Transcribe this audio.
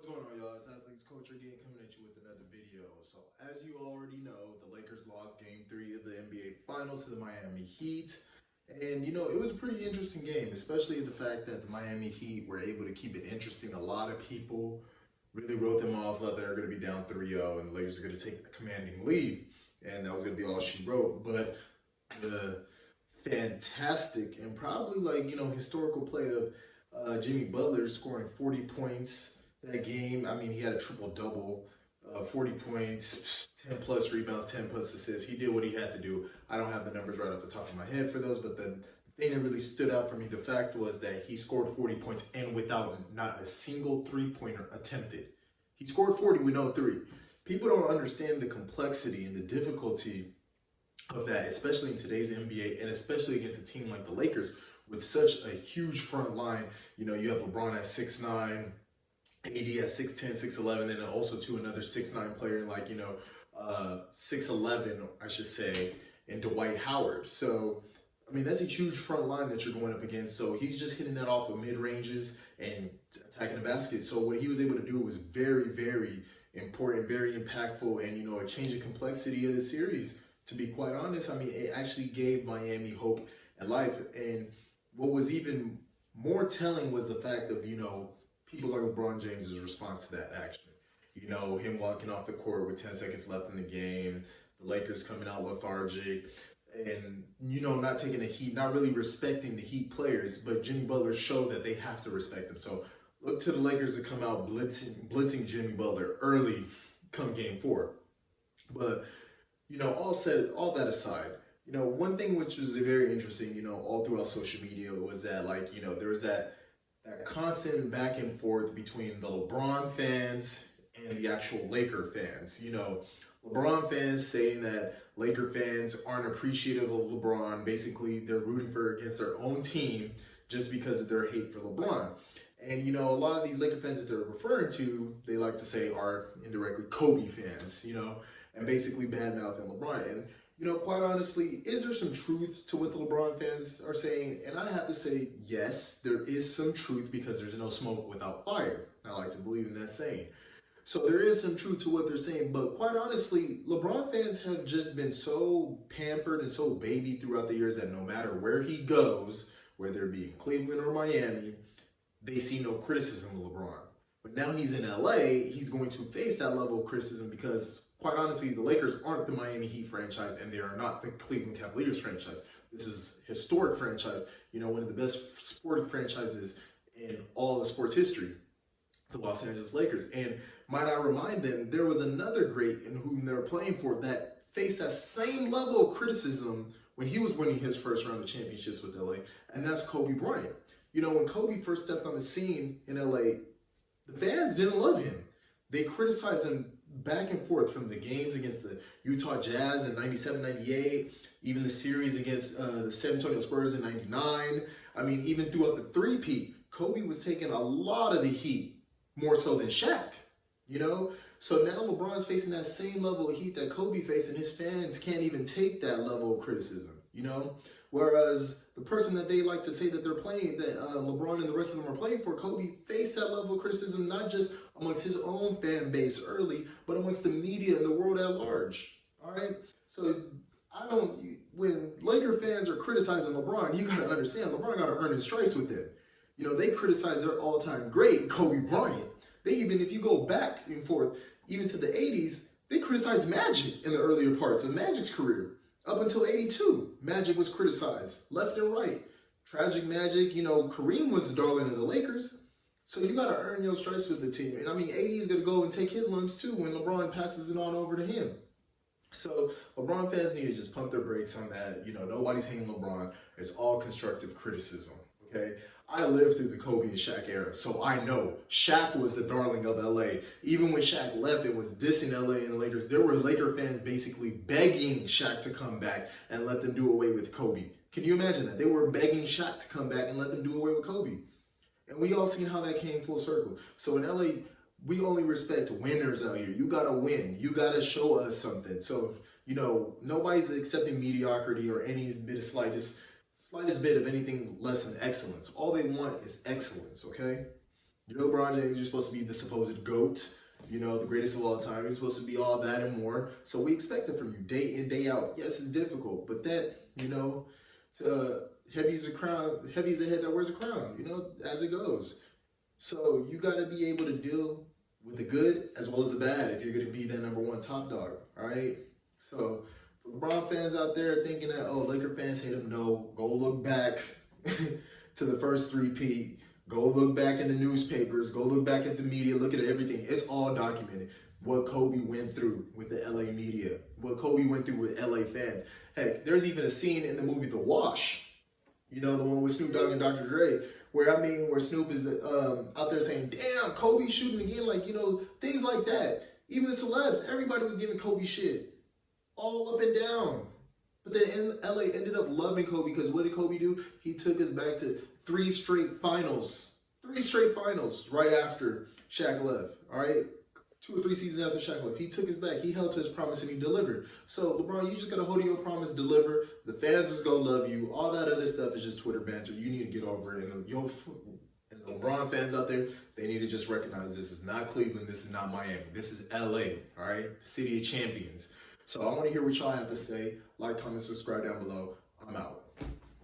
What's going on, y'all? It's Athletes Coach again coming at you with another video. So, as you already know, the Lakers lost Game 3 of the NBA Finals to the Miami Heat. And, it was a pretty interesting game, especially the fact that the Miami Heat were able to keep it interesting. A lot of people really wrote them off, thought they were going to be down 3-0, and the Lakers were going to take a commanding lead. And that was going to be all she wrote. But the fantastic and probably historical play of Jimmy Butler scoring 40 points that game. I mean, he had a triple-double, 40 points, 10 plus rebounds, 10 plus assists. He did what he had to do. I don't have the numbers right off the top of my head for those, but the thing that really stood out for me, the fact was that he scored 40 points and without not a single three-pointer attempted. He scored 40 with no three. People don't understand the complexity and the difficulty of that, especially in today's NBA and especially against a team like the Lakers with such a huge front line. You have LeBron at 6'9", AD at 6'10", 6'11", and then also another 6'9" player like 6'11", I should say, and Dwight Howard. So, I mean, that's a huge front line that you're going up against. So he's just hitting that off of mid-ranges and attacking the basket. So what he was able to do was very, very important, very impactful, and, a change of complexity of the series. To be quite honest, I mean, it actually gave Miami hope and life. And what was even more telling was the fact of, people like LeBron James' response to that action. Him walking off the court with 10 seconds left in the game, the Lakers coming out lethargic, and, not taking the heat, not really respecting the Heat players, but Jimmy Butler showed that they have to respect them. So look to the Lakers to come out blitzing Jimmy Butler early come game 4. But, all that aside, one thing which was very interesting, all throughout social media was that, there was that constant back and forth between the LeBron fans and the actual Laker fans. LeBron fans saying that Laker fans aren't appreciative of LeBron. Basically, they're rooting against their own team just because of their hate for LeBron. And, a lot of these Laker fans that they're referring to, they like to say are indirectly Kobe fans, and basically bad-mouthing LeBron. And, quite honestly, is there some truth to what the LeBron fans are saying? And I have to say, yes, there is some truth because there's no smoke without fire. I like to believe in that saying. So there is some truth to what they're saying. But quite honestly, LeBron fans have just been so pampered and so babied throughout the years that no matter where he goes, whether it be in Cleveland or Miami, they see no criticism of LeBron. But now he's in LA, he's going to face that level of criticism because, quite honestly, the Lakers aren't the Miami Heat franchise and they are not the Cleveland Cavaliers franchise. This is a historic franchise, one of the best sporting franchises in all of sports history, the Los Angeles Lakers. And might I remind them, there was another great in whom they were playing for that faced that same level of criticism when he was winning his first round of championships with LA, and that's Kobe Bryant. When Kobe first stepped on the scene in LA, the fans didn't love him. They criticized him back and forth from the games against the Utah Jazz in 97, 98, even the series against the San Antonio Spurs in 99. I mean, even throughout the three-peat, Kobe was taking a lot of the heat, more so than Shaq, So now LeBron's facing that same level of heat that Kobe faced, and his fans can't even take that level of criticism, Whereas the person that they like to say that they're playing, that LeBron and the rest of them are playing for, Kobe, faced that level of criticism, not just amongst his own fan base early, but amongst the media and the world at large. All right? So when Laker fans are criticizing LeBron, you got to understand, LeBron got to earn his stripes with it. They criticize their all-time great, Kobe Bryant. They even, if you go back and forth, even to the 80s, they criticized Magic in the earlier parts of Magic's career. Up until 82, Magic was criticized left and right. Tragic Magic, Kareem was the darling of the Lakers. So you got to earn your stripes with the team. And I mean, AD is going to go and take his lumps too when LeBron passes it on over to him. So LeBron fans need to just pump their brakes on that. Nobody's hating LeBron. It's all constructive criticism, okay? I lived through the Kobe and Shaq era, so I know Shaq was the darling of LA. Even when Shaq left and was dissing LA and the Lakers, there were Laker fans basically begging Shaq to come back and let them do away with Kobe. Can you imagine that? They were begging Shaq to come back and let them do away with Kobe. And we all seen how that came full circle. So in LA, we only respect winners out here. You got to win. You got to show us something. So, nobody's accepting mediocrity or any bit of slightest bit of anything less than excellence. All they want is excellence, okay? You know, LeBron James, you're supposed to be the supposed GOAT, you know, the greatest of all time. You're supposed to be all that and more. So we expect it from you day in, day out. Yes, it's difficult, but that, you know, heavy's a head that wears a crown, you know, as it goes. So you got to be able to deal with the good as well as the bad if you're going to be that number one top dog, all right? So for LeBron fans out there thinking that, oh, Laker fans hate him, no, go look back to the first three-peat. Go look back in the newspapers. Go look back at the media. Look at everything. It's all documented. What Kobe went through with the LA media. What Kobe went through with LA fans. Heck, there's even a scene in the movie The Wash. You know, the one with Snoop Dogg and Dr. Dre. Where Snoop is out there saying, damn, Kobe shooting again. Like, you know, things like that. Even the celebs, everybody was giving Kobe shit. All up and down. But then LA ended up loving Kobe because what did Kobe do? He took us back to 3 straight finals. 3 straight finals right after Shaq left. All right? 2 or 3 seasons after Shaq left. He took us back. He held to his promise and he delivered. So, LeBron, you just got to hold to your promise, deliver. The fans is going to love you. All that other stuff is just Twitter banter. You need to get over it. And the LeBron fans out there, they need to just recognize this is not Cleveland. This is not Miami. This is LA. All right? The city of champions. So I want to hear what y'all have to say. Like, comment, subscribe down below. I'm out.